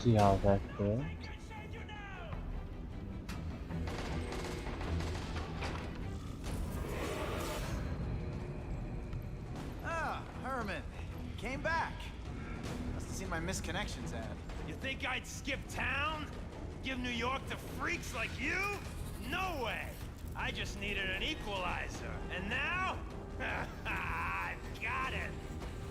See how that goes. Ah, Herman. Came back. Must have seen my misconnections ad. You think I'd skip town? Give New York to freaks like you? No way! I just needed an equalizer. And now? I've got it!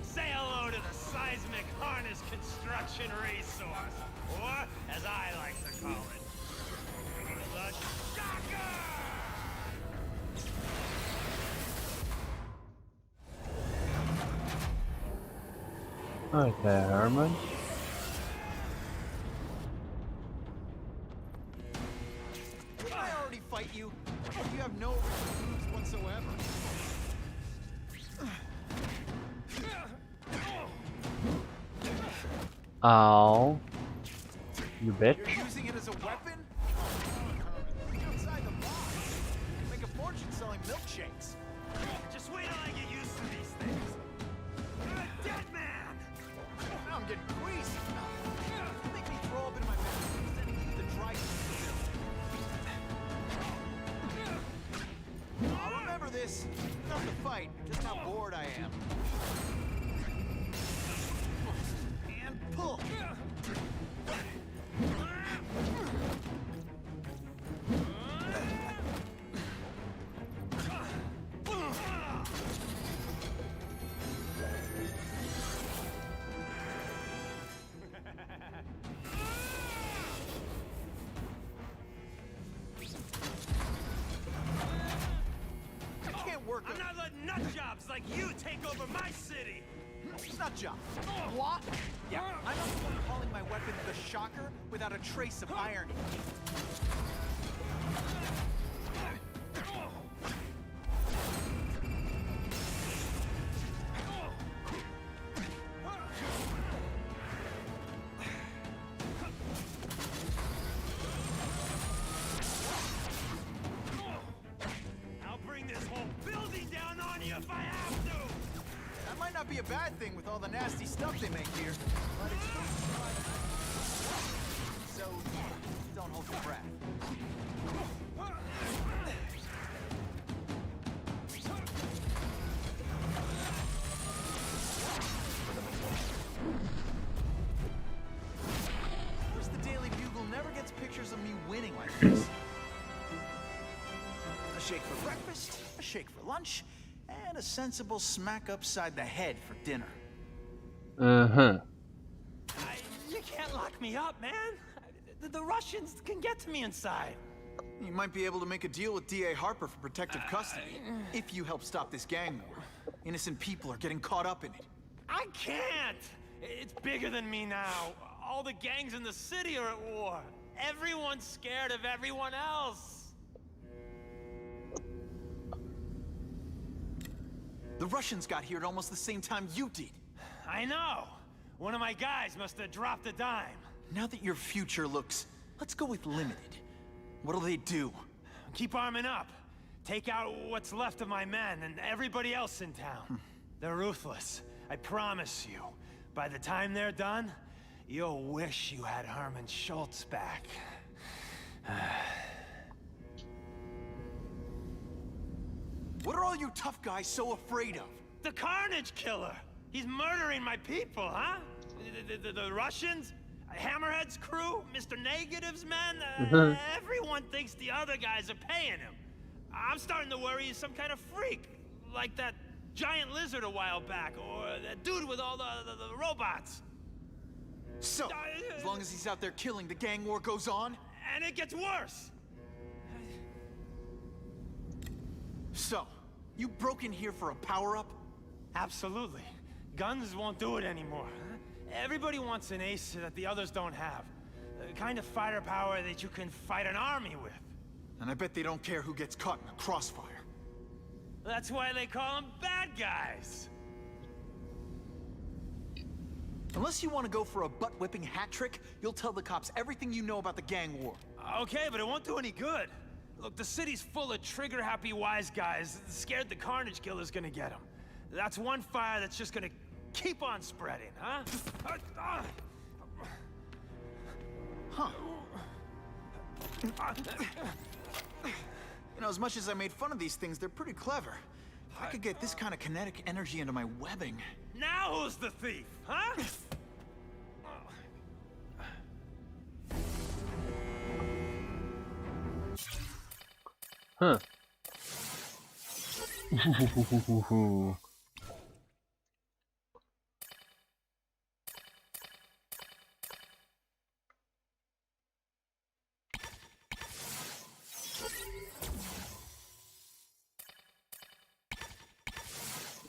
Say hello to the seismic harness construction resource. Or, as I like to call it, the Shocker! Okay, Herman. Didn't I already fight you? You have no original moves whatsoever. Ow. You bitch. You're using it as a weapon? Think outside the box. You can make a fortune selling milkshakes. Just wait till I get used to these things. You're a dead man! Now I'm getting queasy. You make me throw up in my mouth. Sending you to the dry I'll remember this. Not to fight, just how bored I am. And pull. I'm not letting nut jobs like you take over my city! Nut job. What? Yeah, I'm not the one calling my weapon the Shocker without a trace of irony. I'll bring this whole building down on you if I have to! That might not be a bad thing with all the nasty stuff they make here, but it's so don't hold your breath. Where's the Daily Bugle never gets pictures of me winning like this. A shake for breakfast, a shake for lunch, and a sensible smack upside the head for dinner. Uh-huh. You can't lock me up, man! The Russians can get to me inside. You might be able to make a deal with D.A. Harper for protective custody, if you help stop this gang war. Innocent people are getting caught up in it. I can't! It's bigger than me now. All the gangs in the city are at war. Everyone's scared of everyone else. The Russians got here at almost the same time you did. I know. One of my guys must have dropped a dime. Now that your future looks, let's go with limited. What'll they do? Keep arming up. Take out what's left of my men and everybody else in town. They're ruthless. I promise you. By the time they're done, you'll wish you had Herman Schultz back. What are all you tough guys so afraid of? The Carnage Killer! He's murdering my people, huh? The Russians? Hammerhead's crew? Mr. Negative's men? Everyone thinks the other guys are paying him. I'm starting to worry he's some kind of freak. Like that giant lizard a while back, or that dude with all the robots. So, as long as he's out there killing, the gang war goes on? And it gets worse! So, you broke in here for a power-up? Absolutely. Guns won't do it anymore. Everybody wants an ace that the others don't have. The kind of fighter power that you can fight an army with. And I bet they don't care who gets caught in a crossfire. That's why they call them bad guys. Unless you want to go for a butt-whipping hat trick, you'll tell the cops everything you know about the gang war. Okay, but it won't do any good. Look, the city's full of trigger-happy wise guys scared the Carnage Killer's gonna get them. That's one fire that's just gonna keep on spreading, huh? Huh. You know, as much as I made fun of these things, they're pretty clever. If I could get this kind of kinetic energy into my webbing... Now who's the thief, huh? Huh.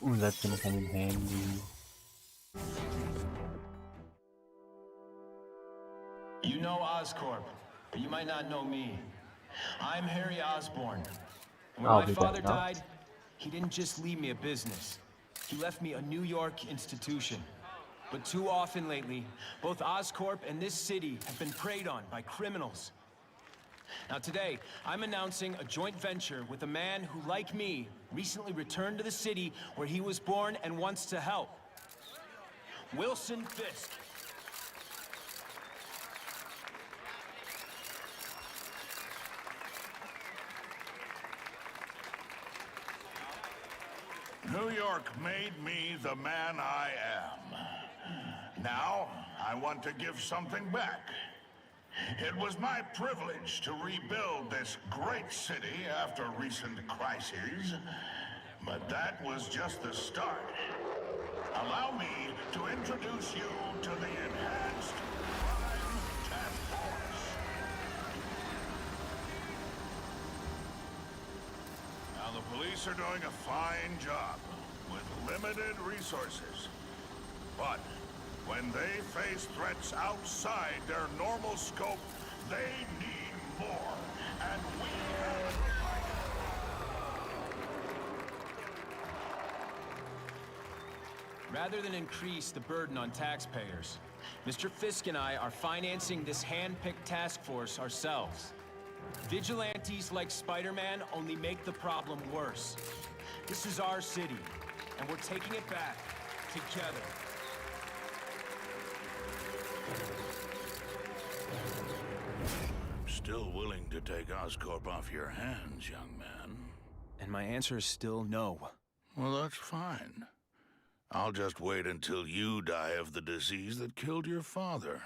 Ooh, that's gonna come in handy. You know Oscorp, but you might not know me. I'm Harry Osborn. When I'll my be father back now. died, he didn't just leave me a business. He left me a New York institution. But too often lately, both Oscorp and this city have been preyed on by criminals. Now today, I'm announcing a joint venture with a man who, like me, recently returned to the city where he was born and wants to help. Wilson Fisk. New York made me the man I am. Now, I want to give something back. It was my privilege to rebuild this great city after recent crises, but that was just the start. Allow me to introduce you to the Enhanced Crime Task Force. Now, the police are doing a fine job with limited resources. But when they face threats outside their normal scope, they need more. And we have to provide it. Rather than increase the burden on taxpayers, Mr. Fisk and I are financing this hand-picked task force ourselves. Vigilantes like Spider-Man only make the problem worse. This is our city, and we're taking it back together. I'm still willing to take Oscorp off your hands, young man. And my answer is still no. Well, that's fine. I'll just wait until you die of the disease that killed your father.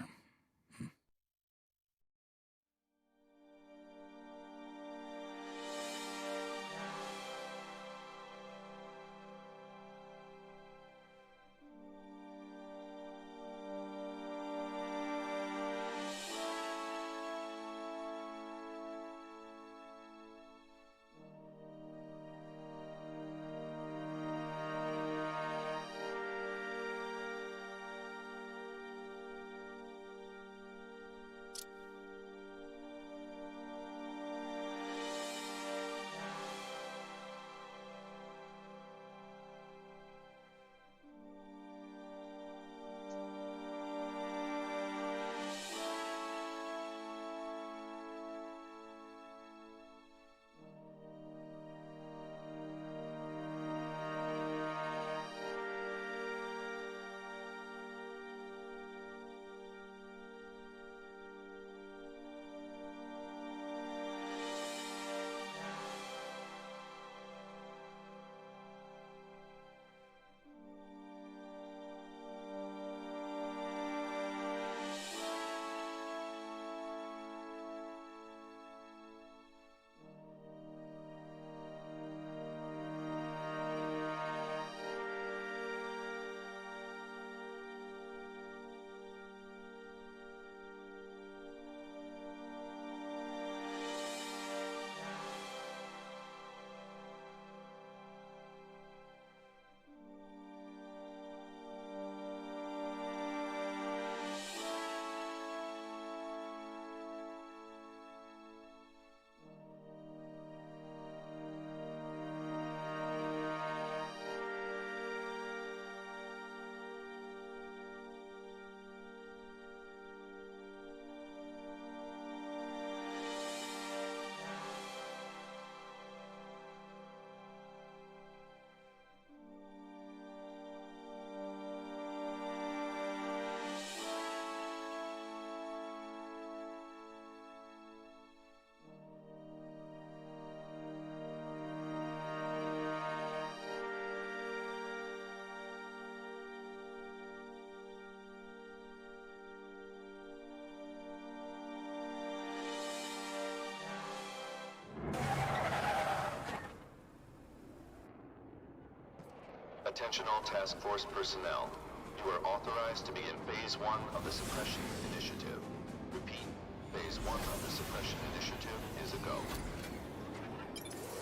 Attention all task force personnel. You are authorized to begin Phase 1 of the Suppression Initiative. Repeat, Phase 1 of the Suppression Initiative is a go.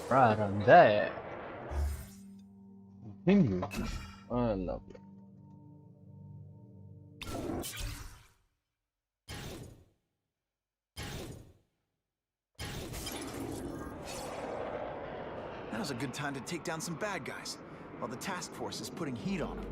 Right on that. Continue. Oh, lovely. Now's a good time to take down some bad guys, while the task force is putting heat on them.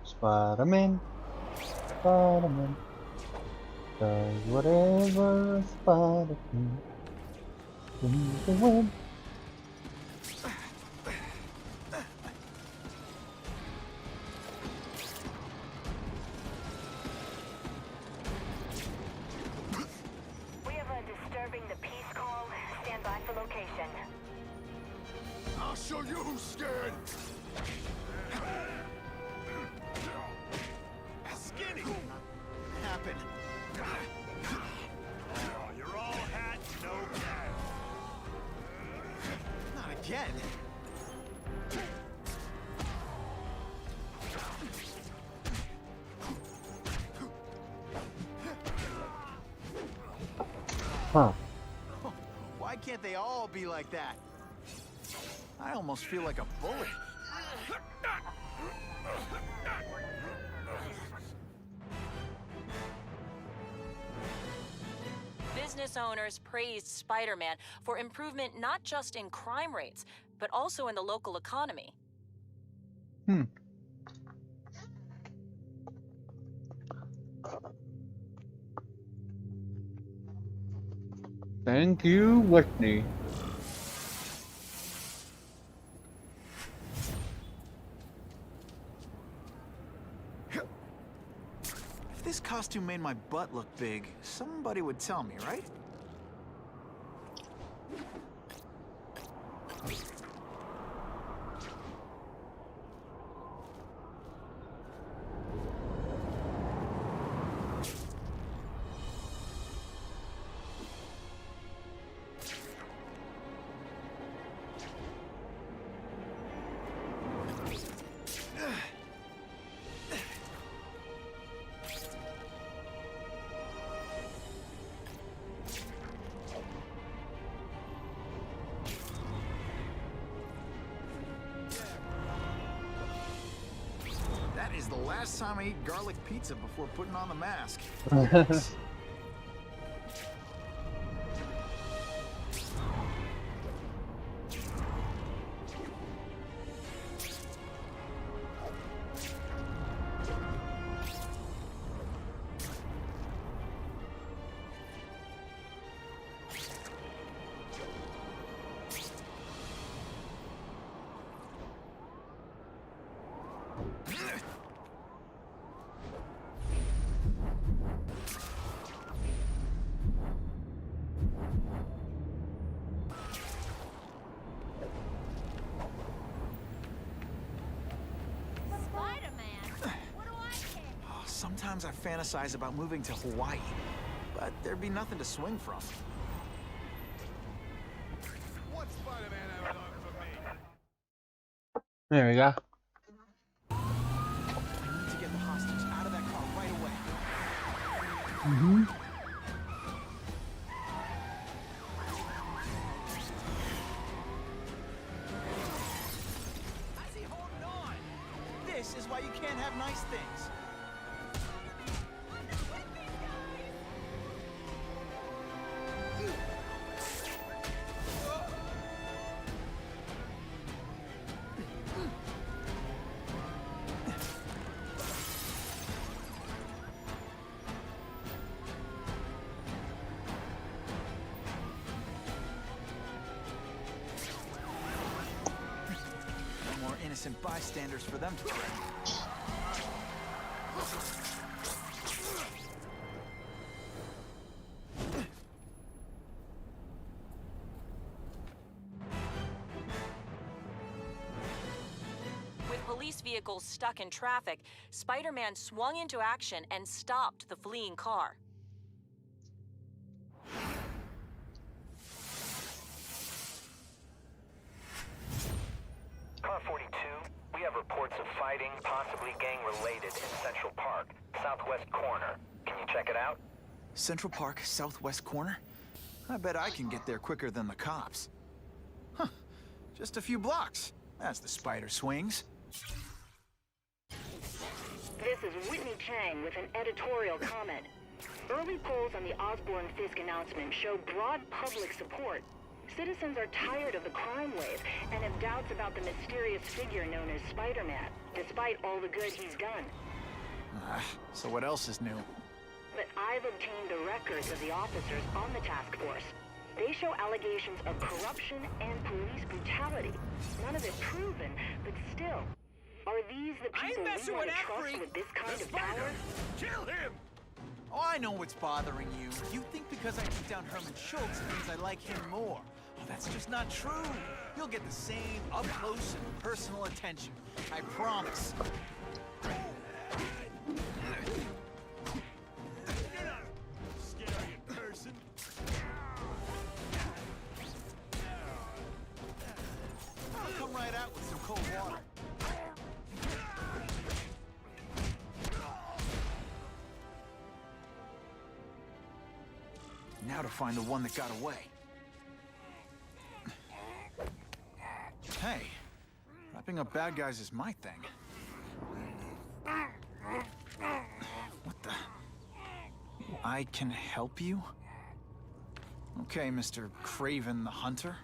Spider-Man. Spider-Man. Does whatever a spider can. In the web. We have a disturbing the peace call. Stand by for location. I'll show you who's scared. Skinny! Happen. Oh, you're all hat, no cap. Not again. Huh. Why can't they all be like that? I almost feel like a bully. Business owners praised Spider-Man for improvement not just in crime rates, but also in the local economy. Hmm. Thank you, Whitney. If this costume made my butt look big, somebody would tell me, right? That is the last time I eat garlic pizza before putting on the mask. Sometimes I fantasize about moving to Hawaii, but there'd be nothing to swing from. What's Spider-Man ever done for me? There we go. I need to get the hostage out of that car right away. Mm-hmm. How's he holding on? This is why you can't have nice things. More innocent bystanders for them to track. With police vehicles stuck in traffic, Spider-Man swung into action and stopped the fleeing car. Car 42, we have reports of fighting, possibly gang-related, in Central Park, southwest corner. Can you check it out? Central Park, southwest corner? I bet I can get there quicker than the cops. Huh. Just a few blocks. That's the Spider swings. This is Whitney Chang with an editorial comment. Early polls on the Osborn-Fisk announcement show broad public support. Citizens are tired of the crime wave and have doubts about the mysterious figure known as Spider-Man, despite all the good he's done. So what else is new? But I've obtained the records of the officers on the task force. They show allegations of corruption and police brutality. None of it proven, but still. Are these the people we want to trust with this kind of power? Kill him! Oh, I know what's bothering you. You think because I took down Herman Schultz it means I like him more. Oh, that's just not true. You'll get the same up-close and personal attention. I promise. You're not a scary person. I'll come right out with some cold water. Now to find the one that got away. Hey, wrapping up bad guys is my thing. What the? I can help you? Okay, Mr. Craven the Hunter.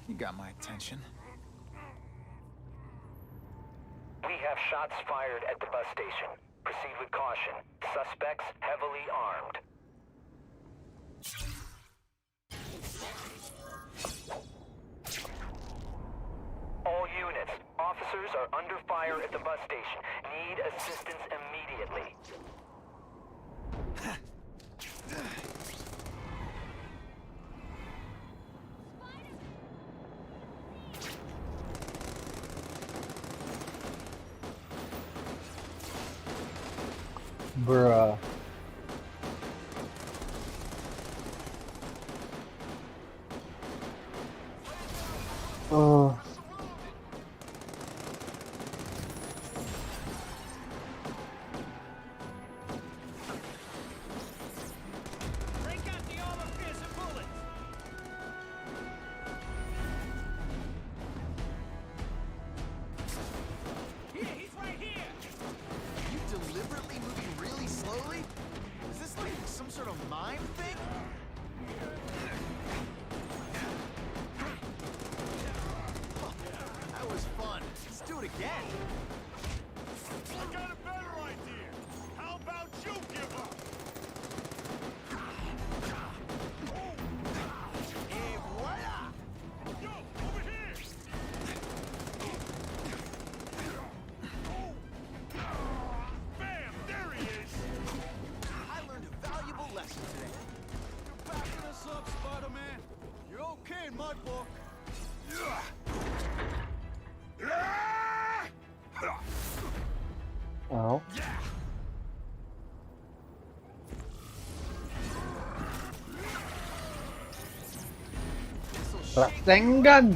You got my attention. We have shots fired at the bus station. Proceed with caution. Suspects heavily armed. All units, officers are under fire at the bus station. Need assistance immediately. Bruh. Oh. Break out the armor-piercing bullets! Here, he's right here! You deliberately moving really slowly? Is this like some sort of mime thing? That was fun. Let's do it again. I got a better idea! How about you give up? Et voila! Yo, over here! Bam! There he is! I learned a valuable lesson today. You're backing us up, Spider-Man! You're okay in my book. Oh. This'll shake. Rasengan!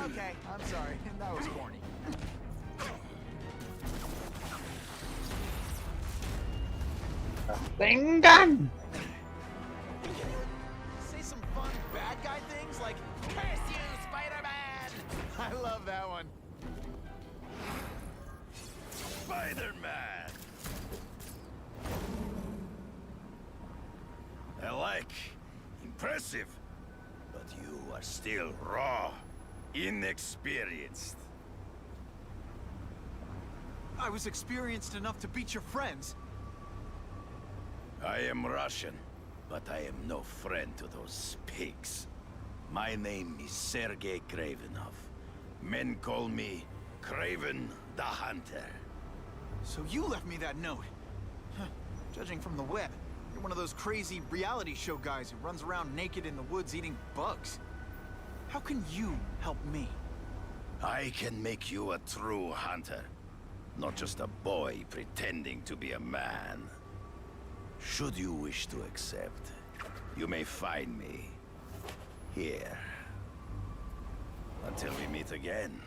Okay, I'm sorry. That was corny. Rasengan! Say some fun bad guy things like, "Curse you, Spider-Man!" I love that one. Spider-Man! I like. Impressive. But you are still raw. Inexperienced. I was experienced enough to beat your friends. I am Russian, but I am no friend to those pigs. My name is Sergei Kravenov. Men call me Craven the Hunter. So you left me that note. Huh. Judging from the web, you're one of those crazy reality show guys who runs around naked in the woods eating bugs. How can you help me? I can make you a true hunter. Not just a boy pretending to be a man. Should you wish to accept, you may find me here. Until we meet again.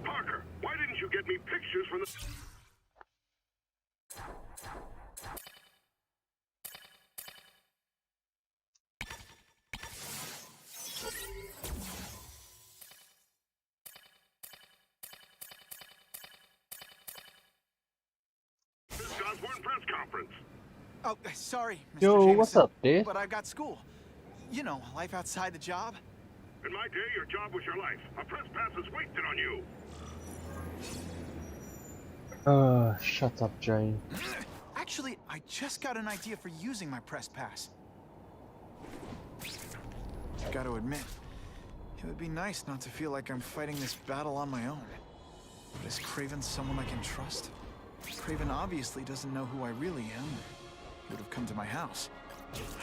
Parker, why didn't you get me pictures from the... Osborn press conference. Oh, sorry, Mr. Yo, Jameson, what's up, dude? but I've got school. You know, life outside the job. In my day, your job was your life. A press pass is wasted on you. Shut up, Jane. Actually, I just got an idea for using my press pass. Gotta admit, it would be nice not to feel like I'm fighting this battle on my own. But is Kraven someone I can trust? Kraven obviously doesn't know who I really am. He would have come to my house.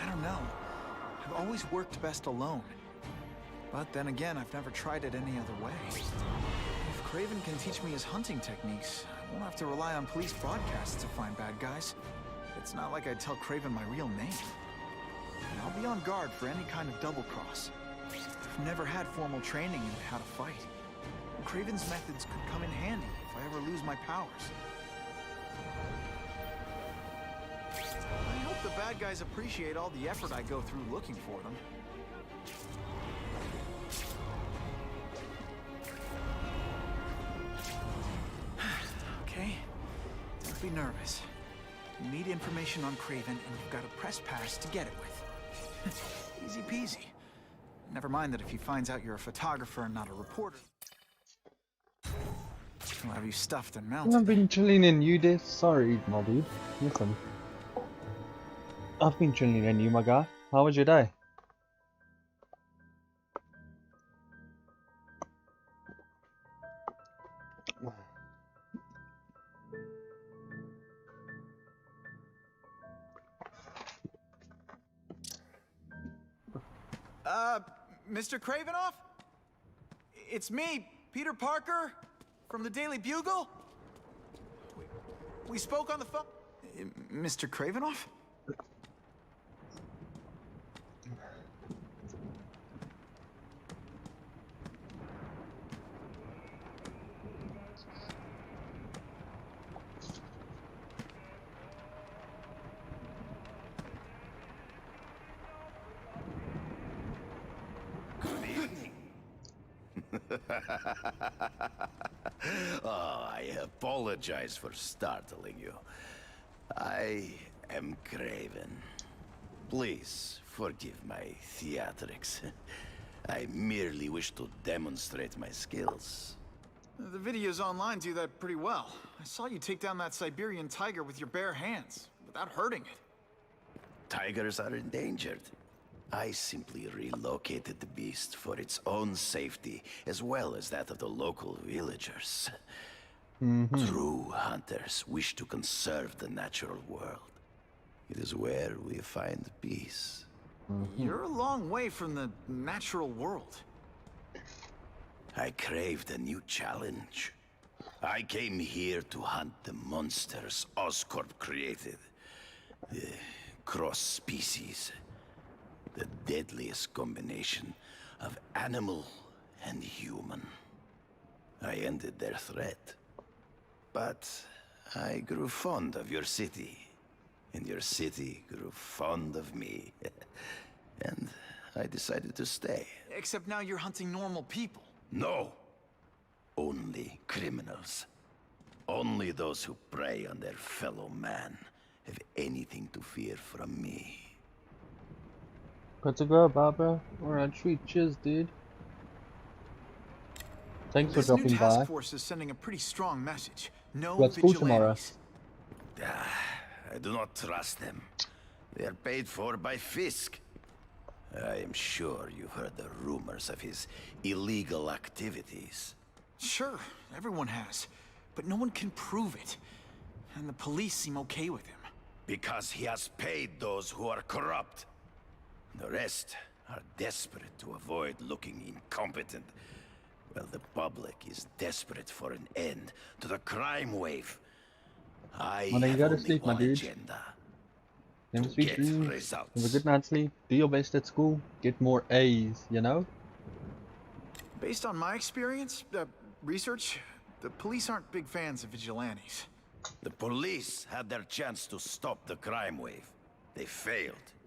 I don't know. I've always worked best alone. But then again, I've never tried it any other way. If Kraven can teach me his hunting techniques, I won't have to rely on police broadcasts to find bad guys. It's not like I'd tell Kraven my real name. And I'll be on guard for any kind of double-cross. I've never had formal training in how to fight. Kraven's methods could come in handy if I ever lose my powers. I hope the bad guys appreciate all the effort I go through looking for them. Okay, don't be nervous. You need information on Kraven, and you've got a press pass to get it with. Easy peasy. Never mind that if he finds out you're a photographer and not a reporter, he'll have you stuffed and mounted. I've been chilling in you, this. Sorry, my dude. Listen. I've been chilling in you, my guy. How was your day? Mr. Kravinoff? It's me, Peter Parker, from the Daily Bugle. We spoke on the phone. Mr. Kravinoff? Oh, I apologize for startling you. I am Kraven. Please forgive my theatrics. I merely wish to demonstrate my skills. The videos online do that pretty well. I saw you take down that Siberian tiger with your bare hands, without hurting it. Tigers are endangered. I simply relocated the beast for its own safety, as well as that of the local villagers. True hunters wish to conserve the natural world. It is where we find peace. You're a long way from the natural world. I craved a new challenge. I came here to hunt the monsters Oscorp created. The cross species. The deadliest combination of animal and human. I ended their threat. But I grew fond of your city. And your city grew fond of me. And I decided to stay. Except now you're hunting normal people. No. Only criminals. Only those who prey on their fellow man have anything to fear from me. Got to go, Barbara. Alright, sweet. Cheers, dude. Thanks for dropping This new task by. force is sending a pretty strong message. No Let's go tomorrow. vigilantes. I do not trust them. They are paid for by Fisk. I am sure you've heard the rumors of his illegal activities. Sure, everyone has. But no one can prove it. And the police seem okay with him. Because he has paid those who are corrupt. The rest are desperate to avoid looking incompetent. Well, the public is desperate for an end to the crime wave. I Well, then you have gotta only sleep, my one dude. agenda. Never To sweet get dreams. results. Have a good night's sleep. Do your best at school. Get more A's, you know? Based on my experience, research, the police aren't big fans of vigilantes. The police had their chance to stop the crime wave. They failed.